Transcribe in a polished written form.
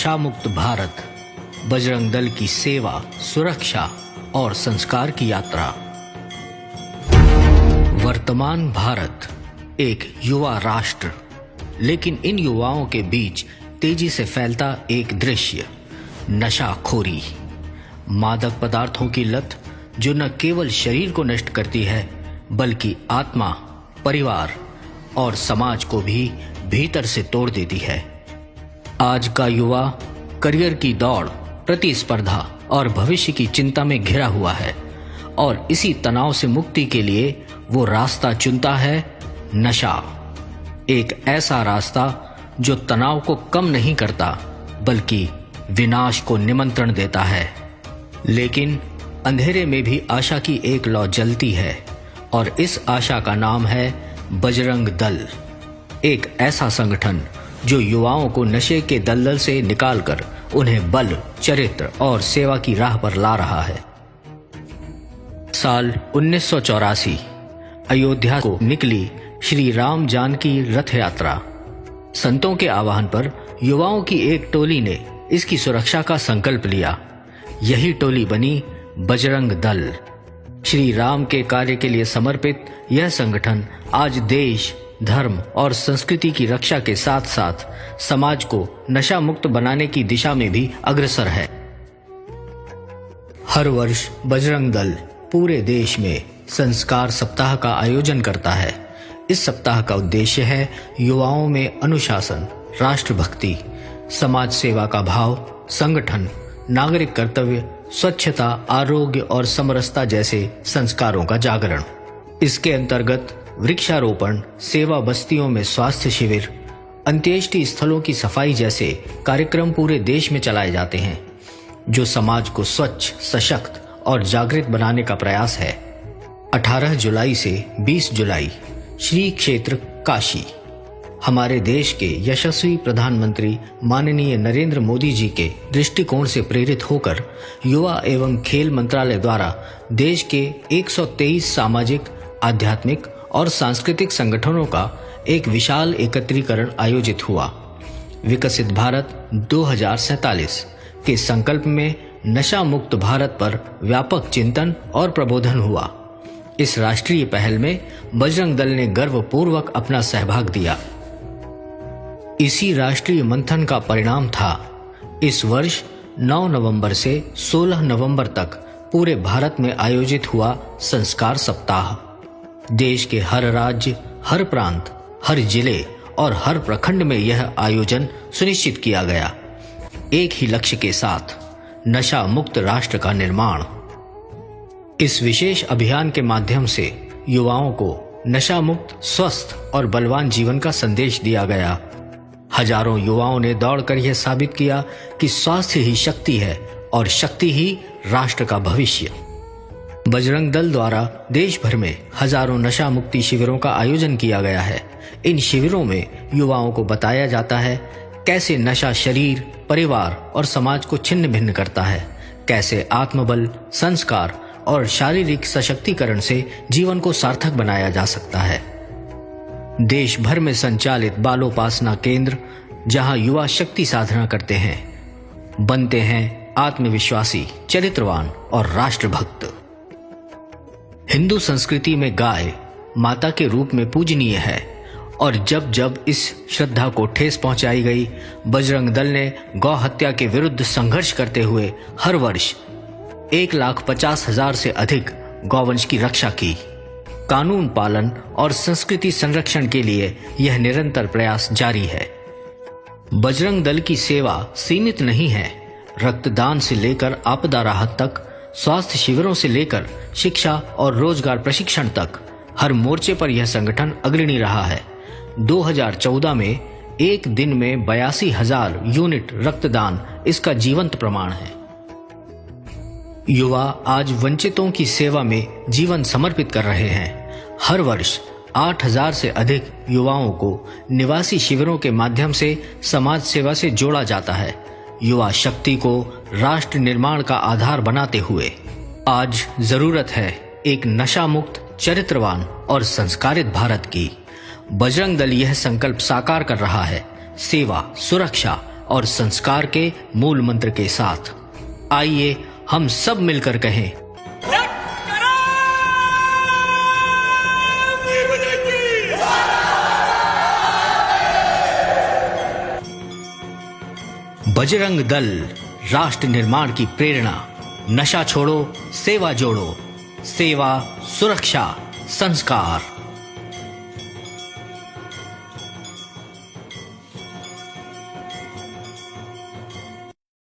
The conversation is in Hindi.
नशा मुक्त भारत, बजरंग दल की सेवा, सुरक्षा और संस्कार की यात्रा। वर्तमान भारत एक युवा राष्ट्र, लेकिन इन युवाओं के बीच तेजी से फैलता एक दृश्य नशाखोरी, मादक पदार्थों की लत जो न केवल शरीर को नष्ट करती है बल्कि आत्मा, परिवार और समाज को भी भीतर से तोड़ देती है। आज का युवा करियर की दौड़, प्रतिस्पर्धा और भविष्य की चिंता में घिरा हुआ है और इसी तनाव से मुक्ति के लिए वो रास्ता चुनता है नशा। एक ऐसा रास्ता जो तनाव को कम नहीं करता बल्कि विनाश को निमंत्रण देता है। लेकिन अंधेरे में भी आशा की एक लौ जलती है और इस आशा का नाम है बजरंग दल, एक ऐसा संगठन जो युवाओं को नशे के दलदल से निकालकर उन्हें बल, चरित्र और सेवा की राह पर ला रहा है। साल 1984 अयोध्या को निकली श्री राम जानकी रथ यात्रा। संतों के आह्वान पर युवाओं की एक टोली ने इसकी सुरक्षा का संकल्प लिया। यही टोली बनी बजरंग दल। श्री राम के कार्य के लिए समर्पित यह संगठन आज देश, धर्म और संस्कृति की रक्षा के साथ साथ समाज को नशा मुक्त बनाने की दिशा में भी अग्रसर है। हर वर्ष बजरंग दल पूरे देश में संस्कार सप्ताह का आयोजन करता है। इस सप्ताह का उद्देश्य है युवाओं में अनुशासन, राष्ट्रभक्ति, समाज सेवा का भाव, संगठन, नागरिक कर्तव्य, स्वच्छता, आरोग्य और समरसता जैसे संस्कारों का जागरण। इसके अंतर्गत वृक्षारोपण, सेवा बस्तियों में स्वास्थ्य शिविर, अंत्येष्टि स्थलों की सफाई जैसे कार्यक्रम पूरे देश में चलाए जाते हैं, जो समाज को स्वच्छ, सशक्त और जागृत बनाने का प्रयास है। 18 जुलाई से 20 जुलाई श्री क्षेत्र काशी, हमारे देश के यशस्वी प्रधानमंत्री माननीय नरेंद्र मोदी जी के दृष्टिकोण से प्रेरित होकर युवा एवं खेल मंत्रालय द्वारा देश के 123 सामाजिक, आध्यात्मिक और सांस्कृतिक संगठनों का एक विशाल एकत्रीकरण आयोजित हुआ। विकसित भारत 2047 के संकल्प में नशा मुक्त भारत पर व्यापक चिंतन और प्रबोधन हुआ। इस राष्ट्रीय पहल में बजरंग दल ने गर्वपूर्वक अपना सहभाग दिया। इसी राष्ट्रीय मंथन का परिणाम था इस वर्ष 9 नवंबर से 16 नवंबर तक पूरे भारत में आयोजित हुआ संस्कार सप्ताह। देश के हर राज्य, हर प्रांत, हर जिले और हर प्रखंड में यह आयोजन सुनिश्चित किया गया, एक ही लक्ष्य के साथ, नशा मुक्त राष्ट्र का निर्माण। इस विशेष अभियान के माध्यम से युवाओं को नशा मुक्त, स्वस्थ और बलवान जीवन का संदेश दिया गया। हजारों युवाओं ने दौड़कर यह साबित किया कि स्वास्थ्य ही शक्ति है और शक्ति ही राष्ट्र का भविष्य। बजरंग दल द्वारा देश भर में हजारों नशा मुक्ति शिविरों का आयोजन किया गया है। इन शिविरों में युवाओं को बताया जाता है कैसे नशा शरीर, परिवार और समाज को छिन्न भिन्न करता है, कैसे आत्मबल, संस्कार और शारीरिक सशक्तिकरण से जीवन को सार्थक बनाया जा सकता है। देश भर में संचालित बालोपासना केंद्र, जहां युवा शक्ति साधना करते हैं, बनते हैं आत्मविश्वासी, चरित्रवान और राष्ट्रभक्त। हिंदू संस्कृति में गाय माता के रूप में पूजनीय है और जब जब इस श्रद्धा को ठेस पहुंचाई गई, बजरंग दल ने गौ हत्या के विरुद्ध संघर्ष करते हुए हर वर्ष 1,50,000 से अधिक गौवंश की रक्षा की। कानून पालन और संस्कृति संरक्षण के लिए यह निरंतर प्रयास जारी है। बजरंग दल की सेवा सीमित नहीं है। रक्तदान से लेकर आपदा राहत तक, स्वास्थ्य शिविरों से लेकर शिक्षा और रोजगार प्रशिक्षण तक, हर मोर्चे पर यह संगठन अग्रणी रहा है। 2014 में एक दिन में 82,000 यूनिट रक्तदान इसका जीवंत प्रमाण है। युवा आज वंचितों की सेवा में जीवन समर्पित कर रहे हैं। हर वर्ष 8,000 से अधिक युवाओं को निवासी शिविरों के माध्यम से समाज सेवा से जोड़ा जाता है। युवा शक्ति को राष्ट्र निर्माण का आधार बनाते हुए आज जरूरत है एक नशा मुक्त, चरित्रवान और संस्कारित भारत की। बजरंग दल यह संकल्प साकार कर रहा है। सेवा, सुरक्षा और संस्कार के मूल मंत्र के साथ। आइए हम सब मिलकर कहें, बजरंग दल, राष्ट्र निर्माण की प्रेरणा। नशा छोड़ो, सेवा जोड़ो। सेवा, सुरक्षा, संस्कार।